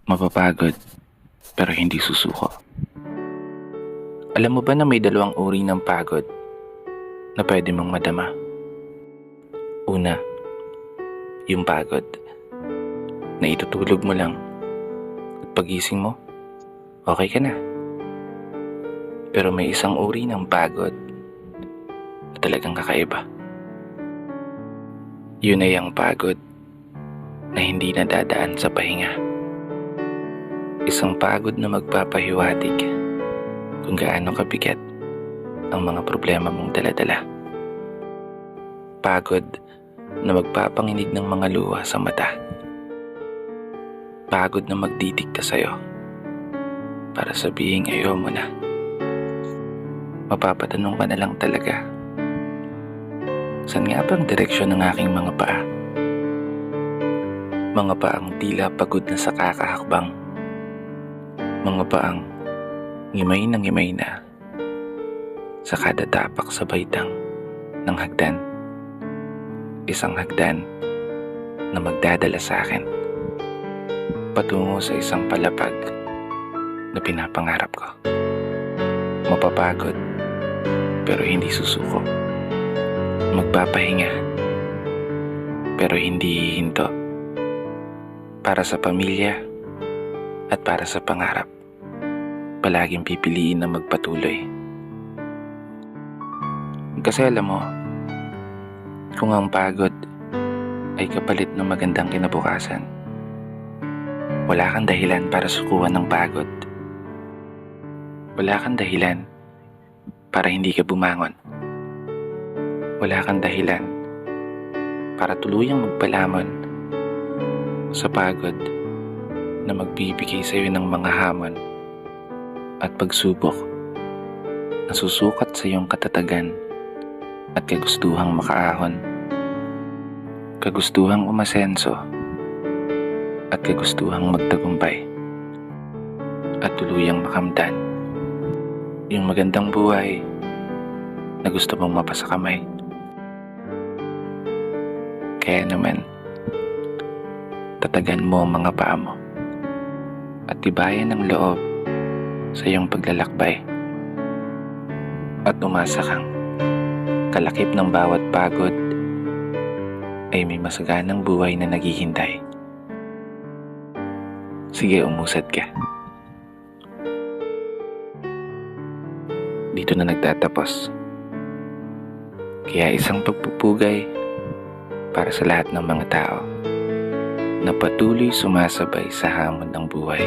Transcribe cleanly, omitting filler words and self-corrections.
Mapapagod pero hindi susuko. Alam mo ba na may dalawang uri ng pagod na pwede mong madama? Una, yung pagod na itutulog mo lang at pagising mo, okay ka na. Pero may isang uri ng pagod na talagang kakaiba. Yun ay ang pagod na hindi nadadaan sa pahinga. Isang pagod na magpapahiwatig kung gaano kabigat ang mga problema mong daladala. Pagod na magpapanginig ng mga luha sa mata. Pagod na magdidikta sa'yo para sabihin ayaw mo na. Mapapatanong ka na lang talaga, saan nga ba ang direksyon ng aking mga paa? Mga paang tila pagod na sa kakahakbang. Mga paang ngimay na sa kada tapak sa baitang ng hagdan. Isang hagdan na magdadala sa akin patungo sa isang palapag na pinapangarap ko. Mapapagod pero hindi susuko. Magpapahinga pero hindi hihinto. Para sa pamilya at para sa pangarap, palaging pipiliin na magpatuloy. Kasi alam mo, kung ang pagod ay kapalit ng magandang kinabukasan, wala kang dahilan para sukuan ng pagod. Wala kang dahilan para hindi ka bumangon. Wala kang dahilan para tuluyang magpalamon sa pagod na magbibigay sa iyo ng mga hamon at pagsubok na susukat sa iyong katatagan at kagustuhang makaahon, kagustuhang umasenso at kagustuhang magtagumpay at tuluyang makamtan yung magandang buhay na gusto mong mapasakamay. Kaya naman, tatagan mo ang mga paa mo at tibayan ng loob sa iyong paglalakbay at umasa kang kalakip ng bawat pagod ay may masaganang buhay na naghihintay. Sige, umusad ka. Dito na nagtatapos. Kaya isang pagpupugay para sa lahat ng mga tao na patuloy sumasabay sa hamon ng buhay.